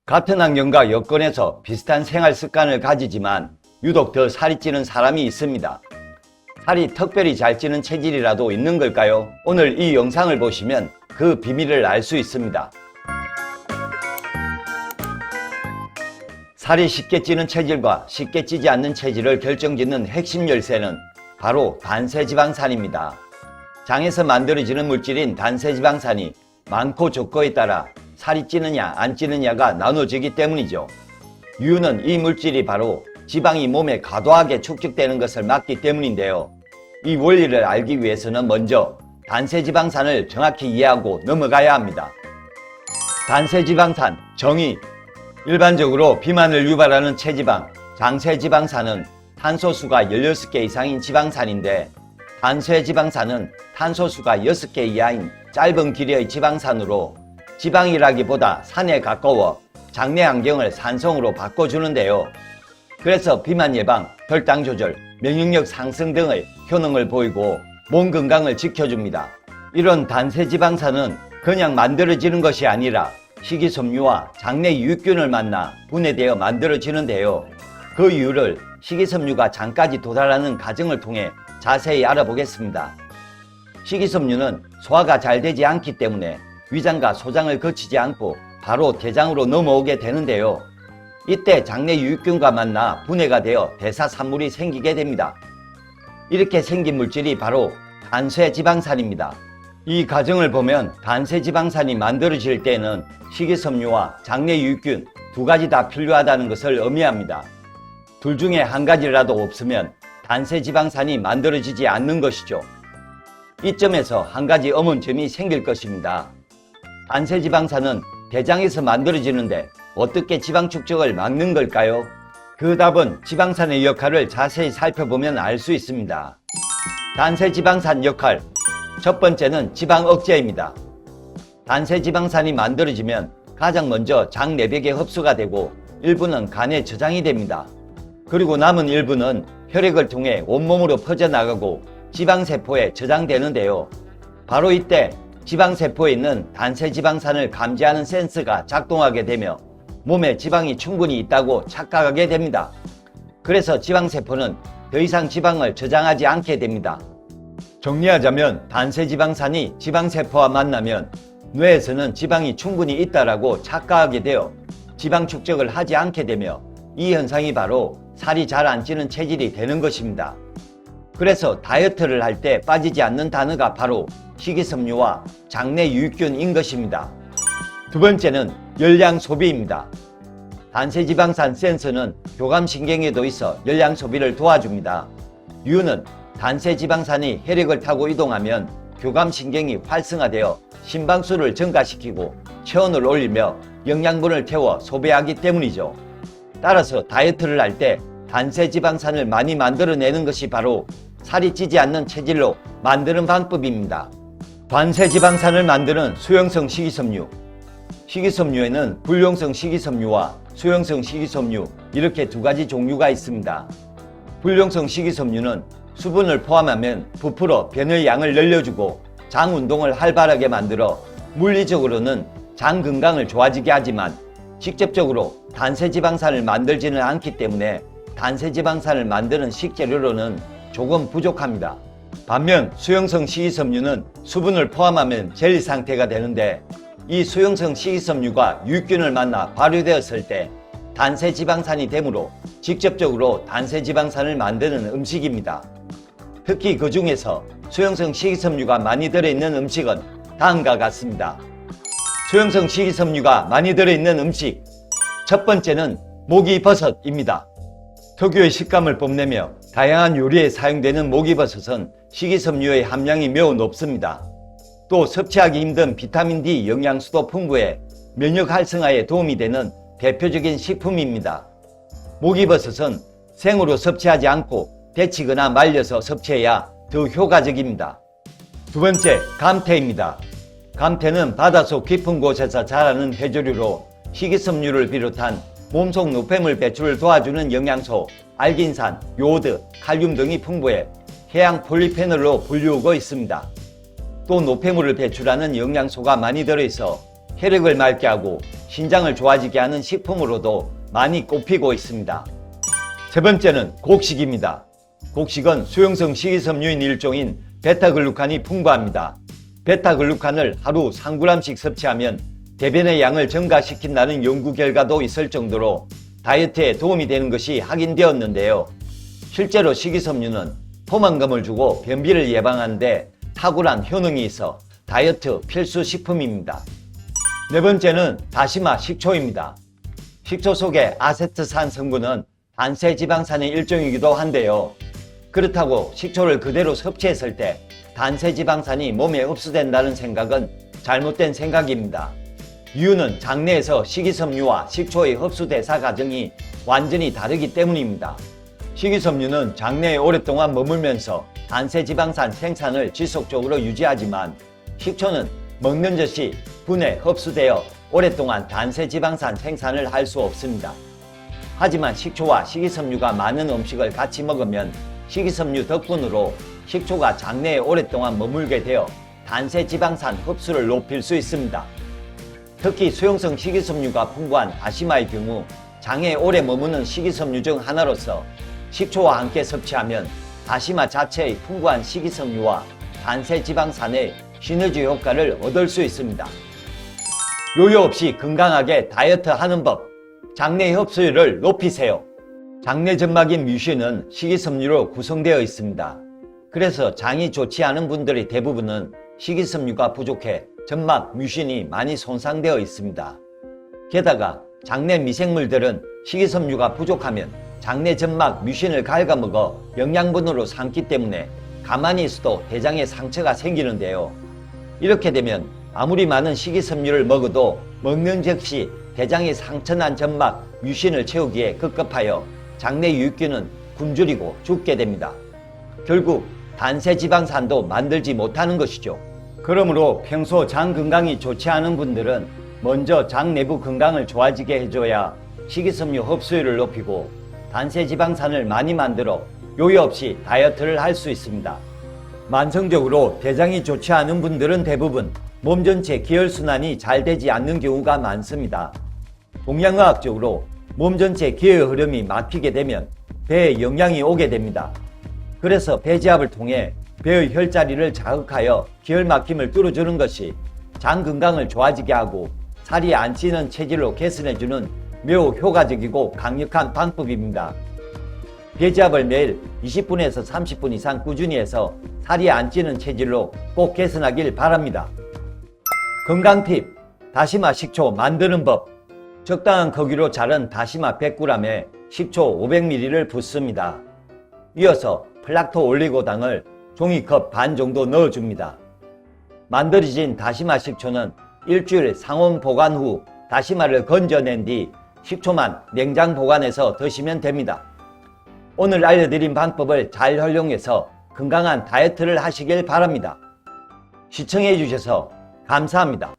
같은 환경과 여건에서 비슷한 생활 습관을 가지지만 유독 더 살이 찌는 사람이 있습니다. 살이 특별히 잘 찌는 체질이라도 있는 걸까요? 오늘 이 영상을 보시면 그 비밀을 알 수 있습니다. 살이 쉽게 찌는 체질과 쉽게 찌지 않는 체질을 결정짓는 핵심 열쇠는 바로 단세지방산입니다. 장에서 만들어지는 물질인 단세지방산이 많고 적고에 따라 살이 찌느냐 안 찌느냐가 나눠지기 때문이죠. 이유는 이 물질이 바로 지방이 몸에 과도하게 축적되는 것을 막기 때문인데요. 이 원리를 알기 위해서는 먼저 단세지방산을 정확히 이해하고 넘어가야 합니다. 단세지방산 정의. 일반적으로 비만을 유발하는 체지방, 장세지방산은 탄소수가 16개 이상인 지방산인데, 단세지방산은 탄소수가 6개 이하인 짧은 길이의 지방산으로 지방이라기보다 산에 가까워 장내 환경을 산성으로 바꿔주는데요. 그래서 비만 예방, 혈당 조절, 면역력 상승 등의 효능을 보이고 몸 건강을 지켜줍니다. 이런 단세지방산은 그냥 만들어지는 것이 아니라 식이섬유와 장내 유익균을 만나 분해되어 만들어지는데요. 그 이유를 식이섬유가 장까지 도달하는 과정을 통해 자세히 알아보겠습니다. 식이섬유는 소화가 잘 되지 않기 때문에 위장과 소장을 거치지 않고 바로 대장으로 넘어오게 되는데요. 이때 장내 유익균과 만나 분해가 되어 대사산물이 생기게 됩니다. 이렇게 생긴 물질이 바로 단세지방산입니다. 이 과정을 보면 단세지방산이 만들어질 때는 식이섬유와 장내 유익균 두 가지 다 필요하다는 것을 의미합니다. 둘 중에 한 가지라도 없으면 단세지방산이 만들어지지 않는 것이죠. 이점에서 한 가지 의문점이 생길 것입니다. 단세지방산은 대장에서 만들어지는데 어떻게 지방 축적을 막는 걸까요? 그 답은 지방산의 역할을 자세히 살펴보면 알 수 있습니다. 단세지방산 역할. 첫 번째는 지방 억제입니다. 단세지방산이 만들어지면 가장 먼저 장 내벽에 흡수가 되고 일부는 간에 저장이 됩니다. 그리고 남은 일부는 혈액을 통해 온몸으로 퍼져나가고 지방세포에 저장되는데요. 바로 이때 지방세포에 있는 단세지방산을 감지하는 센서가 작동하게 되며 몸에 지방이 충분히 있다고 착각하게 됩니다. 그래서 지방세포는 더 이상 지방을 저장하지 않게 됩니다. 정리하자면 단세지방산이 지방세포와 만나면 뇌에서는 지방이 충분히 있다라고 착각하게 되어 지방 축적을 하지 않게 되며 이 현상이 바로 살이 잘 안 찌는 체질이 되는 것입니다. 그래서 다이어트를 할 때 빠지지 않는 단어가 바로 식이섬유와 장내 유익균인 것입니다. 두 번째는 열량 소비입니다. 단세지방산 센서는 교감신경에도 있어 열량 소비를 도와줍니다. 이유는 단세지방산이 혈액을 타고 이동하면 교감신경이 활성화되어 심박수를 증가시키고 체온을 올리며 영양분을 태워 소비하기 때문이죠. 따라서 다이어트를 할 때 단세지방산을 많이 만들어내는 것이 바로 살이 찌지 않는 체질로 만드는 방법입니다. 단세지방산을 만드는 수용성 식이섬유. 식이섬유에는 불용성 식이섬유와 수용성 식이섬유 이렇게 두 가지 종류가 있습니다. 불용성 식이섬유는 수분을 포함하면 부풀어 변의 양을 늘려주고 장 운동을 활발하게 만들어 물리적으로는 장 건강을 좋아지게 하지만 직접적으로 단세지방산을 만들지는 않기 때문에 단세지방산을 만드는 식재료로는 조금 부족합니다. 반면 수용성 식이섬유는 수분을 포함하면 젤리 상태가 되는데 이 수용성 식이섬유가 유익균을 만나 발효되었을 때 단세지방산이 되므로 직접적으로 단세지방산을 만드는 음식입니다. 특히 그 중에서 수용성 식이섬유가 많이 들어있는 음식은 다음과 같습니다. 수용성 식이섬유가 많이 들어있는 음식. 첫 번째는 목이버섯입니다. 특유의 식감을 뽐내며 다양한 요리에 사용되는 목이버섯은 식이섬유의 함량이 매우 높습니다. 또 섭취하기 힘든 비타민 D 영양소도 풍부해 면역 활성화에 도움이 되는 대표적인 식품입니다. 목이버섯은 생으로 섭취하지 않고 데치거나 말려서 섭취해야 더 효과적입니다. 두 번째, 감태입니다. 감태는 바닷속 깊은 곳에서 자라는 해조류로 식이섬유를 비롯한 몸속 노폐물 배출을 도와주는 영양소, 알긴산, 요오드, 칼륨 등이 풍부해 해양 폴리페놀로 불리우고 있습니다. 또 노폐물을 배출하는 영양소가 많이 들어있어 혈액을 맑게 하고 신장을 좋아지게 하는 식품으로도 많이 꼽히고 있습니다. 세 번째는 곡식입니다. 곡식은 수용성 식이섬유인 일종인 베타글루칸이 풍부합니다. 베타글루칸을 하루 3g씩 섭취하면 대변의 양을 증가시킨다는 연구 결과도 있을 정도로 다이어트에 도움이 되는 것이 확인되었는데요. 실제로 식이섬유는 포만감을 주고 변비를 예방하는데 탁월한 효능이 있어 다이어트 필수 식품입니다. 네 번째는 다시마 식초입니다. 식초 속의 아세트산 성분은 단세지방산의 일종이기도 한데요. 그렇다고 식초를 그대로 섭취했을 때 단세지방산이 몸에 흡수된다는 생각은 잘못된 생각입니다. 이유는 장내에서 식이섬유와 식초의 흡수 대사 과정이 완전히 다르기 때문입니다. 식이섬유는 장내에 오랫동안 머물면서 단세지방산 생산을 지속적으로 유지하지만 식초는 먹는 듯이 분해 흡수되어 오랫동안 단세지방산 생산을 할 수 없습니다. 하지만 식초와 식이섬유가 많은 음식을 같이 먹으면 식이섬유 덕분으로 식초가 장내에 오랫동안 머물게 되어 단세지방산 흡수를 높일 수 있습니다. 특히 수용성 식이섬유가 풍부한 다시마의 경우 장에 오래 머무는 식이섬유 중 하나로서 식초와 함께 섭취하면 다시마 자체의 풍부한 식이섬유와 단세지방산의 시너지 효과를 얻을 수 있습니다. 요요 없이 건강하게 다이어트 하는 법, 장내 흡수율을 높이세요. 장내 점막인 뮤신은 식이섬유로 구성되어 있습니다. 그래서 장이 좋지 않은 분들의 대부분은 식이섬유가 부족해 점막 뮤신이 많이 손상되어 있습니다. 게다가 장내 미생물들은 식이섬유가 부족하면 장내 점막 뮤신을 갉아먹어 영양분으로 삼기 때문에 가만히 있어도 대장에 상처가 생기는데요. 이렇게 되면 아무리 많은 식이섬유를 먹어도 먹는 즉시 대장에 상처난 점막 뮤신을 채우기에 급급하여 장내 유익균은 굶주리고 죽게 됩니다. 결국 단세지방산도 만들지 못하는 것이죠. 그러므로 평소 장 건강이 좋지 않은 분들은 먼저 장 내부 건강을 좋아지게 해줘야 식이섬유 흡수율을 높이고 단세지방산을 많이 만들어 요요 없이 다이어트를 할 수 있습니다. 만성적으로 대장이 좋지 않은 분들은 대부분 몸 전체 기혈순환이 잘 되지 않는 경우가 많습니다. 동양의학적으로 몸 전체 기혈 흐름이 막히게 되면 배에 영향이 오게 됩니다. 그래서 배지압을 통해 배의 혈자리를 자극하여 기혈 막힘을 뚫어주는 것이 장 건강을 좋아지게 하고 살이 안 찌는 체질로 개선해주는 매우 효과적이고 강력한 방법입니다. 배지압을 매일 20분에서 30분 이상 꾸준히 해서 살이 안 찌는 체질로 꼭 개선하길 바랍니다. 건강 팁, 다시마 식초 만드는 법. 적당한 크기로 자른 다시마 100g에 식초 500ml를 붓습니다. 이어서 플락토 올리고당을 종이컵 반 정도 넣어줍니다. 만들어진 다시마 식초는 일주일 상온 보관 후 다시마를 건져낸 뒤 식초만 냉장 보관해서 드시면 됩니다. 오늘 알려드린 방법을 잘 활용해서 건강한 다이어트를 하시길 바랍니다. 시청해 주셔서 감사합니다.